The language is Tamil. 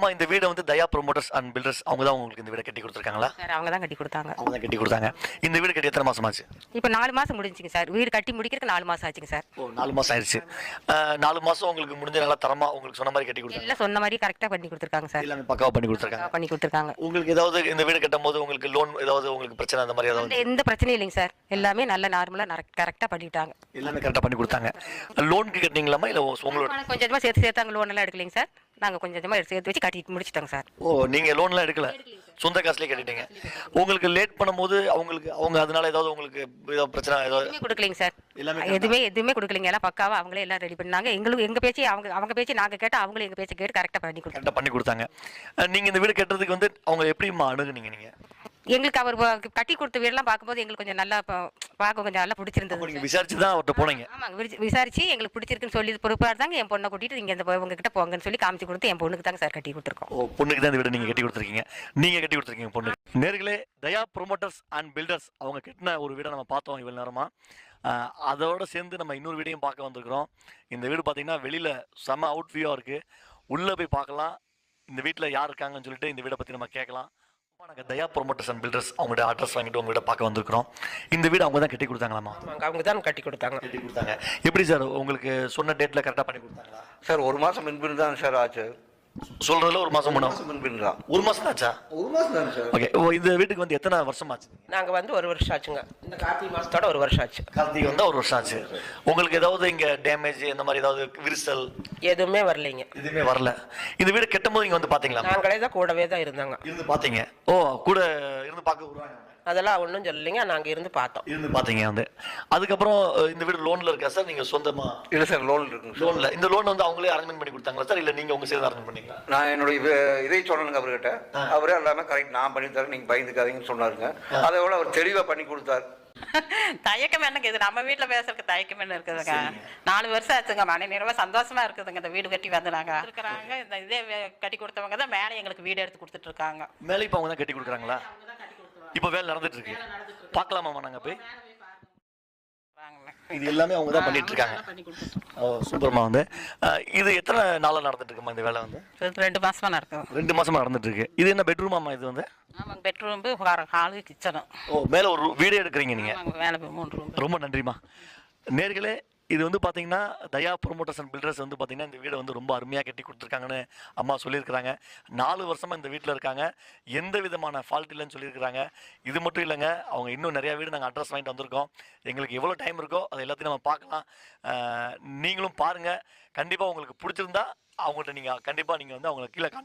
அம்மா இந்த வீடை வந்து தயா ப்ரொமோட்டர்ஸ் அண்ட் பில்டர்ஸ் அவங்க தான் உங்களுக்கு இந்த வீடை கட்டி கொடுத்துருக்காங்களா? சார் அவங்க தான் கட்டி கொடுத்தாங்க. அவங்க தான் கட்டி கொடுத்தாங்க. இந்த வீடு கட்டி எத்தனை மாசம் ஆச்சு? இப்போ 4 மாதம் முடிஞ்சுங்க சார். வீடு கட்டி முடிக்கிறதுக்கு 4 மாதம் ஆச்சுங்க சார். ஓ 4 மாசம் ஆயிடுச்சு. 4 மாசம் உங்களுக்கு முடிஞ்ச நல்லா தரமா உங்களுக்கு சொன்ன மாதிரி கட்டி கொடுத்தாங்க. எல்லாம் சொன்ன மாதிரி கரெக்டாக பண்ணி கொடுத்துருக்காங்க சார். எல்லாமே பக்காவா பண்ணி கொடுத்துருக்காங்க. பண்ணி கொடுத்துருக்காங்க. உங்களுக்கு ஏதாவது இந்த வீடு கட்டும் போது உங்களுக்கு லோன் ஏதாவது உங்களுக்கு பிரச்சனை அந்த மாதிரி ஏதாவது? எந்த பிரச்சனையும் இல்லைங்க சார். எல்லாமே நல்ல நார்மலாக கரெக்டாக பண்ணிவிட்டாங்க. எல்லாமே கரெக்டாக பண்ணி கொடுத்தாங்க. லோனுக்கு கட்டினீங்களாமா இல்லை உங்களோட? கொஞ்சம் கொஞ்சமாக சேர்த்து அங்கே லோன் எல்லாம் எடுக்கலைங்க சார். நாங்கள் கொஞ்சம் கொஞ்சமாக சேர்த்து வச்சு கட்டிட்டு முடிச்சிட்டோங்க சார். ஓ நீங்கள் லோன்லாம் எடுக்கல, சொந்த காசுலேயே கட்டிட்டீங்க. உங்களுக்கு லேட் பண்ணும்போது அவங்க அதனால ஏதாவது உங்களுக்கு ஏதாவது பிரச்சனை ஏதாவது? எதுவுமே கொடுக்கலைங்க சார். எல்லாமே எதுவுமே கொடுக்கலைங்க. எல்லாம் பக்காவா அவங்களே எல்லாம் ரெடி பண்ணாங்க. எங்கள் பேச்சு அவங்க பேச்சு நாங்கள் கேட்டால் அவங்களும் எங்கள் பேச்சு கேட்டு கரெக்டாக பண்ணி கொடுத்தாங்க. நீங்கள் இந்த வீடு கட்டுறதுக்கு வந்து அவங்க எப்படிமா அணுகுனீங்க நீங்கள்? எங்களுக்கு அவர் கட்டி கொடுத்த வீடெல்லாம் பார்க்கும்போது எங்களுக்கு கொஞ்சம் நல்லா பார்க்க கொஞ்சம் நல்லா பிடிச்சிருந்தது. நீங்கள் விசாரிச்சு தான் அவர்கிட்ட போனீங்க? ஆமாங்க, விசாரிச்சு எங்களுக்கு பிடிச்சிருக்குன்னு சொல்லி பொறுப்பாக தாங்க என் பொண்ணை கூட்டிட்டு நீங்கள் இந்த உங்ககிட்ட போங்கன்னு சொல்லி காமிச்சு கொடுத்து என் பொண்ணுக்கு தாங்க சார் கட்டி கொடுத்துருக்கோம். ஓ பொண்ணுக்கு தான் இந்த வீடு நீங்கள் கட்டி கொடுத்துருக்கீங்க. நீங்கள் கட்டி கொடுத்துருக்கீங்க பொண்ணு. நேர்களே, தயா ப்ரொமோட்டர்ஸ் அண்ட் பில்டர்ஸ் அவங்க கட்டின ஒரு வீடை நம்ம பார்த்தோம் இவ்வளோ நேரமாக. அதோட சேர்ந்து நம்ம இன்னொரு வீடையும் பார்க்க வந்திருக்கிறோம். இந்த வீடு பார்த்தீங்கன்னா வெளியில் செம அவுட் வியூவாக இருக்குது. உள்ளே போய் பார்க்கலாம் இந்த வீட்டில் யார் இருக்காங்கன்னு சொல்லிட்டு இந்த வீடை பற்றி நம்ம கேட்கலாம். நாங்கள் தயா ப்ரொமோட்டர்ஸ் அண்ட் பில்டர்ஸ் அவங்கள்ட்ட அட்ரஸ் வாங்கிட்டு உங்க வீடை பார்க்க வந்திருக்கிறோம். இந்த வீடு அவங்க தான் கட்டி கொடுத்தாங்களாமா? அவங்க தான் கட்டி கொடுத்தாங்க. எப்படி சார் உங்களுக்கு சொன்ன டேட்டில் கரெக்டாக பண்ணி கொடுத்தாங்களா? சார் 1 மாதம் முன்பு தான் சார் ஆச்சு. சொல்றதுல 1 மாசம் முன்பு தான். 1 மாசம் ஆச்சா? 1 மாதம் தான் சார். ஓகே. இந்த வீட்டுக்கு வந்து எத்தனை வருஷம் ஆச்சு? நாங்கள் வந்து 1 வருஷம் ஆச்சுங்க. இந்த கார்த்திகை மாதத்தோட 1 வருஷம் ஆச்சு. கார்த்திகை வந்தால் 1 வருஷம் ஆச்சு. உங்களுக்கு ஏதாவது இங்கே டேமேஜ் இந்த மாதிரி ஏதாவது விரிசல் எதுவுமே வரலைங்க. எதுவுமே வரல. இந்த வீடு கட்டும் போது இங்கே வந்து பார்த்தீங்களா? நாங்களே தான் கூடவே தான் இருந்தாங்க. இருந்து பார்த்தீங்க? ஓ கூட இருந்து பார்க்க வருவாங்க. அதெல்லாம் ஒன்றும் சொல்லலைங்க. நாங்கள் இருந்து பார்த்தோம். இருந்து பார்த்தீங்க வந்து. அதுக்கப்புறம் இந்த வீடு லோனில் இருக்கா சார்? நீங்கள் சொந்தமா? இல்லை சார், லோன் இருக்குங்க. லோனில் இந்த லோன் வந்து அவங்களே அரேஞ்ச்மெண்ட் பண்ணி கொடுத்தாங்களா சார், இல்லை நீங்கள் உங்கள் சேர்ந்து அரேஞ்ச் பண்ணீங்களா? நான் என்னுடைய இதை சொல்லணுங்க அவர்கிட்ட. அவரே எல்லாமே கரெக்ட் நான் பண்ணி தரேன், நீங்கள் பயந்துக்காதீங்கன்னு சொன்னாருங்க. அதை விட அவர் தெளிவாக பண்ணி கொடுத்தாரு. தயக்கம் என்னங்க இது? நம்ம வீட்டுல பேசுறதுக்கு தயக்கம் என்ன இருக்குதுங்க? 4 வருஷம் ஆச்சுங்க. மன நிறைவா சந்தோஷமா இருக்குதுங்க. இந்த வீடு கட்டி வந்து நாங்க இருக்கிறாங்க. இந்த இதே கட்டி கொடுத்தவங்க தான் மேலே எங்களுக்கு வீடு எடுத்து கொடுத்துட்டு இருக்காங்க. மேலே இப்போ அவங்க தான் கட்டி கொடுக்குறாங்களா? இப்போ வேலை நடந்துட்டு இருக்கு. பார்க்கலாமா நாங்கள் போய்? இது எல்லாமே அவங்க தான் பண்ணிட்டு இருக்காங்க. ஓ சூப்பர்மா. வந்து இது எத்தனை நாளாக நடந்துட்டு இருக்குமா இந்த வேலை வந்து? 2 மாசமா நடக்கும். 2 மாசமா நடந்துட்டு இருக்கு. இது என்ன பெட்ரூமாமா இது வந்து? ஆமாங்க, பெட்ரூம், ஹாலு, கிச்சனும். ஓ மேலே ஒரு வீடே எடுக்கிறீங்க நீங்க? மேலே 3 ரூம். ரொம்ப நன்றிம்மா. நேர்களே, இது வந்து பார்த்தீங்கன்னா தயா ப்ரொமோட்டர்ஸ் அண்ட் பில்டர்ஸ் வந்து பார்த்தீங்கன்னா இந்த வீடை வந்து ரொம்ப அருமையாக கட்டி கொடுத்துருக்காங்கன்னு அம்மா சொல்லியிருக்கிறாங்க. 4 வருஷமாக இந்த வீட்டில் இருக்காங்க. எந்த விதமான ஃபால்ட் இல்லைன்னு சொல்லியிருக்கிறாங்க. இது மட்டும் இல்லைங்க, அவங்க இன்னும் நிறையா வீடு நாங்கள் அட்ரஸ் வாங்கிட்டு வந்திருக்கோம். எங்களுக்கு எவ்வளோ டைம் இருக்கோ அதை எல்லாத்தையும் நம்ம பார்க்கலாம். நீங்களும் பாருங்கள். கண்டிப்பாக உங்களுக்கு பிடிச்சிருந்தா அவங்கள்ட்ட நீங்கள் கண்டிப்பாக நீங்கள் வந்து அவங்களை கீழே கான்டாக்ட்